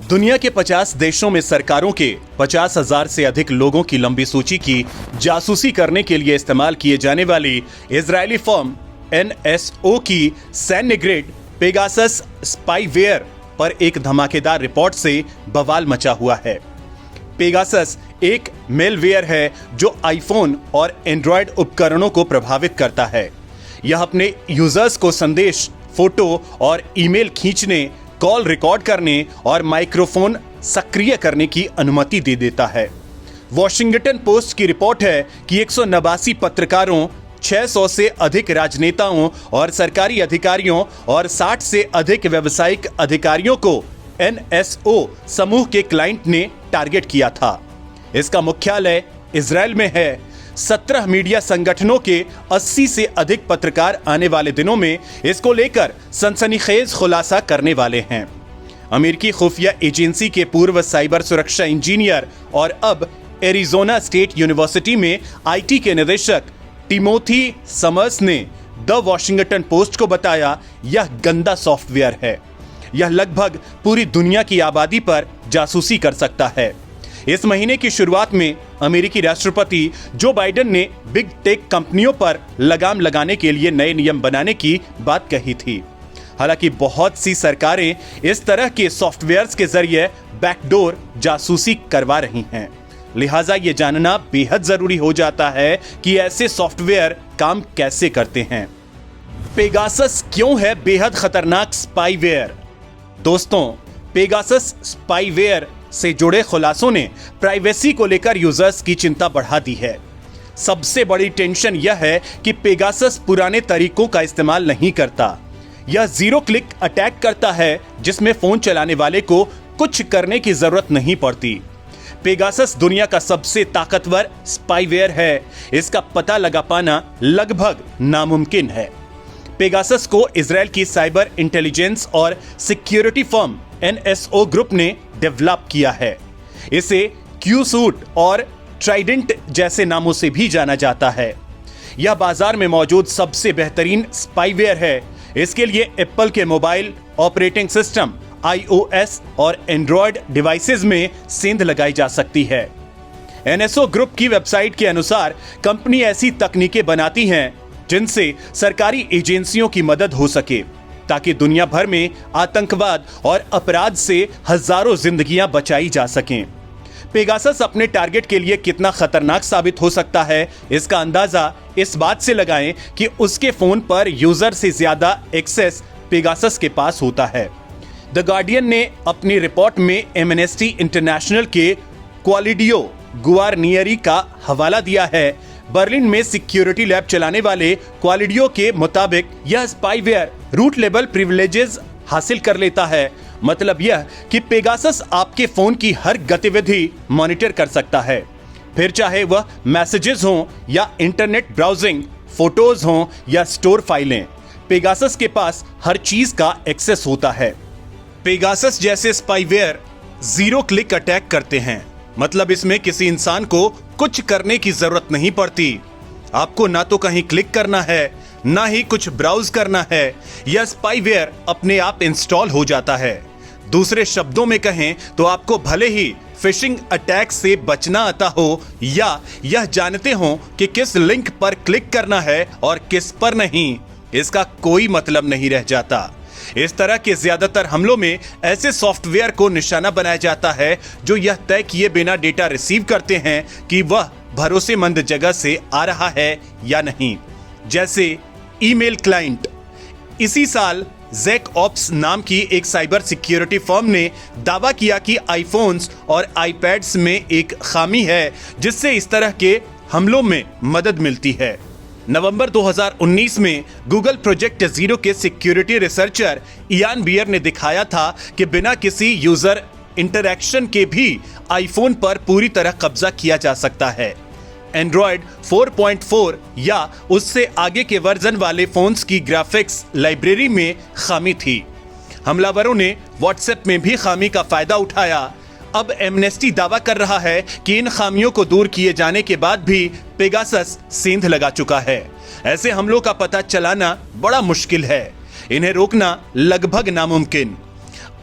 दुनिया के 50 देशों में सरकारों के 50,000 से अधिक लोगों की लंबी सूची की जासूसी करने के लिए इस्तेमाल किए जाने वाली इजरायली फर्म NSO की सैन्य ग्रेड पेगासस स्पाईवेयर पर एक धमाकेदार रिपोर्ट से बवाल मचा हुआ है। पेगासस एक मेलवेयर है जो आईफोन और एंड्रॉयड उपकरणों को प्रभावित करता है। यह अपने यूजर्स को संदेश, फोटो और ईमेल खींचने, कॉल रिकॉर्ड करने और माइक्रोफोन सक्रिय करने की अनुमति दे देता है। वॉशिंगटन पोस्ट की रिपोर्ट है कि 189 पत्रकारों, 600 से अधिक राजनेताओं और सरकारी अधिकारियों और 60 से अधिक व्यावसायिक अधिकारियों को NSO समूह के क्लाइंट ने टारगेट किया था। इसका मुख्यालय इजराइल में है। 17 मीडिया संगठनों के 80 से अधिक पत्रकार आने वाले दिनों में इसको लेकर सनसनीखेज खुलासा करने वाले हैं। अमेरिकी खुफिया एजेंसी के पूर्व साइबर सुरक्षा इंजीनियर और अब एरिजोना स्टेट यूनिवर्सिटी में IT के निदेशक टिमोथी समर्स ने द वॉशिंगटन पोस्ट को बताया, यह गंदा सॉफ्टवेयर है। यह लगभग पूरी दुनिया की आबादी पर जासूसी कर सकता है। इस महीने की शुरुआत में अमेरिकी राष्ट्रपति जो बाइडेन ने बिग टेक कंपनियों पर लगाम लगाने के लिए नए नियम बनाने की बात कही थी। हालांकि बहुत सी सरकारें इस तरह के सॉफ्टवेयर्स के जरिए बैकडोर जासूसी करवा रही हैं। लिहाजा ये जानना बेहद जरूरी हो जाता है कि ऐसे सॉफ्टवेयर काम कैसे करते हैं। पेगासस क्यों है बेहद खतरनाक स्पाईवेयर? दोस्तों, पेगासस स्पाईवेयर से जुड़े खुलासों ने प्राइवेसी को लेकर यूजर्स की चिंता बढ़ा दी है। सबसे बड़ी टेंशन यह है कि पेगासस पुराने तरीकों का इस्तेमाल नहीं करता। यह जीरो क्लिक अटैक करता है जिसमें फोन चलाने वाले को कुछ करने की जरूरत नहीं पड़ती। पेगासस दुनिया का सबसे ताकतवर स्पाईवेयर है। इसका पता लगा पाना लगभग नामुमकिन है। पेगासस को इजराइल की साइबर इंटेलिजेंस और सिक्योरिटी फर्म NSO ग्रुप ने डेवलप किया है। इसे क्यूसूट और ट्राइडेंट जैसे नामों से भी जाना जाता है। यह बाजार में मौजूद सबसे बेहतरीन स्पाईवेयर है। इसके लिए एप्पल के मोबाइल ऑपरेटिंग सिस्टम iOS और एंड्रॉयड डिवाइसेस में सेंध लगाई जा सकती है। NSO ग्रुप की वेबसाइट के अनुसार कंपनी ऐसी तकनीकें बनाती हैं जिनसे सरकारी एजेंसियों की मदद हो सके ताकि दुनिया भर में आतंकवाद और अपराध से हजारों जिंदगियां बचाई जा सकें। पेगासस अपने टारगेट के लिए कितना खतरनाक साबित हो सकता है, इसका अंदाजा इस बात से लगाएं कि उसके फोन पर यूजर से ज्यादा एक्सेस पेगासस के पास होता है। द गार्डियन ने अपनी रिपोर्ट में एमनेस्टी इंटरनेशनल के क्वालिडियो गुआरनियरी का हवाला दिया है। बर्लिन में सिक्योरिटी लैब चलाने वाले क्वालिडियो के मुताबिक यह स्पाईवेयर रूट लेवल प्रिविलेजेस हासिल कर लेता है। मतलब यह कि पेगासस आपके फोन की हर गतिविधि मॉनिटर कर सकता है, फिर चाहे वह मैसेजेस हों या इंटरनेट ब्राउजिंग, फोटोज हों या स्टोर फाइलें। पेगासस के पास हर चीज का एक्सेस होता है। पेगासस जैसे स्पाईवेयर जीरो क्लिक अटैक करते हैं। मतलब इसमें किसी इंसान को कुछ करने की जरूरत नहीं पड़ती। आपको ना तो कहीं क्लिक करना है, ना ही कुछ ब्राउज करना है। यह स्पाईवेयर अपने आप इंस्टॉल हो जाता है। दूसरे शब्दों में कहें तो आपको भले ही फिशिंग अटैक से बचना आता हो या यह जानते हो कि किस लिंक पर क्लिक करना है और किस पर नहीं, इसका कोई मतलब नहीं रह जाता। इस तरह के ज्यादातर हमलों में ऐसे सॉफ्टवेयर को निशाना बनाया जाता है जो यह तय किए बिना डेटा रिसीव करते हैं कि वह भरोसेमंद जगह से आ रहा है या नहीं, जैसे ईमेल क्लाइंट। इसी साल ज़ेकऑप्स नाम की एक साइबर सिक्योरिटी फर्म ने दावा किया कि आईफोन्स और आईपैड्स में एक खामी है जिससे इस तरह के हमलों में मदद मिलती है। नवंबर 2019 में गूगल प्रोजेक्ट जीरो के सिक्योरिटी रिसर्चर इयान बियर ने दिखाया था कि बिना किसी यूजर इंटरैक्शन के भी आईफोन पर पूरी तरह कब्जा किया जा सकता है। एंड्रॉयड 4.4 या उससे आगे के वर्जन वाले फोन्स की ग्राफिक्स लाइब्रेरी में खामी थी। हमलावरों ने व्हाट्सएप में भी खामी का फायदा उठाया। अब एमनेस्टी दावा कर रहा है कि इन खामियों को दूर किए जाने के बाद भी पेगासस सेंध लगा चुका है। ऐसे हमलों का पता चलाना बड़ा मुश्किल है, इन्हें रोकना लगभग नामुमकिन।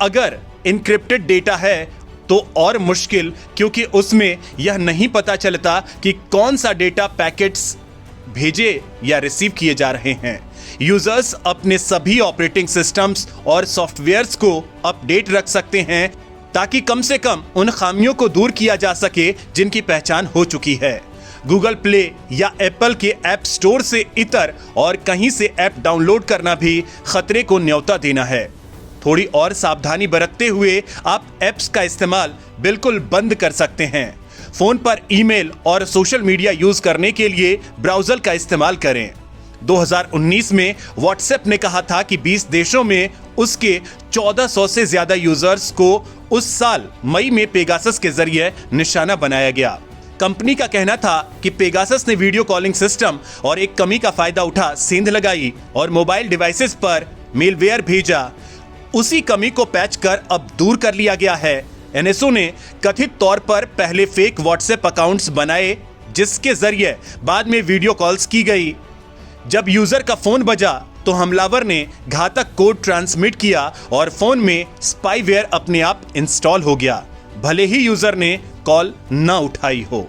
अगर इनक्रिप्टेड डेटा है तो और मुश्किल, क्योंकि उसमें यह नहीं पता चलता कि कौन सा डेटा पैकेट्स भेजे या रिसीव किए जा रहे हैं। यूजर्स अपने सभी ऑपरेटिंग सिस्टम्स और सॉफ्टवेयर्स को अपडेट रख सकते हैं ताकि कम से कम उन खामियों को दूर किया जा सके जिनकी पहचान हो चुकी है। गूगल प्ले या एप्पल के ऐप स्टोर से इतर और कहीं से ऐप डाउनलोड करना भी खतरे को न्योता देना है। थोड़ी और सावधानी बरतते हुए आप ऐप्स का इस्तेमाल बिल्कुल बंद कर सकते हैं। फोन पर ईमेल और सोशल मीडिया यूज करने के लिए ब्राउजर का इस्तेमाल करें। 2019 में व्हाट्सएप ने कहा था कि 20 देशों में उसके 1400 से ज्यादा यूजर्स को उस साल मई में पेगासस के जरिए निशाना बनाया गया। कंपनी का कहना था कि पेगासस ने वीडियो कॉलिंग सिस्टम और एक कमी का फायदा उठा सेंध लगाई और मोबाइल डिवाइसेस पर मेलवेयर भेजा। उसी कमी को पैच कर अब दूर कर लिया गया है। एनएसओ ने कथित तौर पर पहले फेक व्हाट्सएप अकाउंट्स बनाए जिसके जरिए बाद में वीडियो कॉल्स की गई। जब यूजर का फोन बजा तो हमलावर ने घातक कोड ट्रांसमिट किया और फोन में स्पाईवेयर अपने आप इंस्टॉल हो गया, भले ही यूजर ने कॉल न उठाई हो।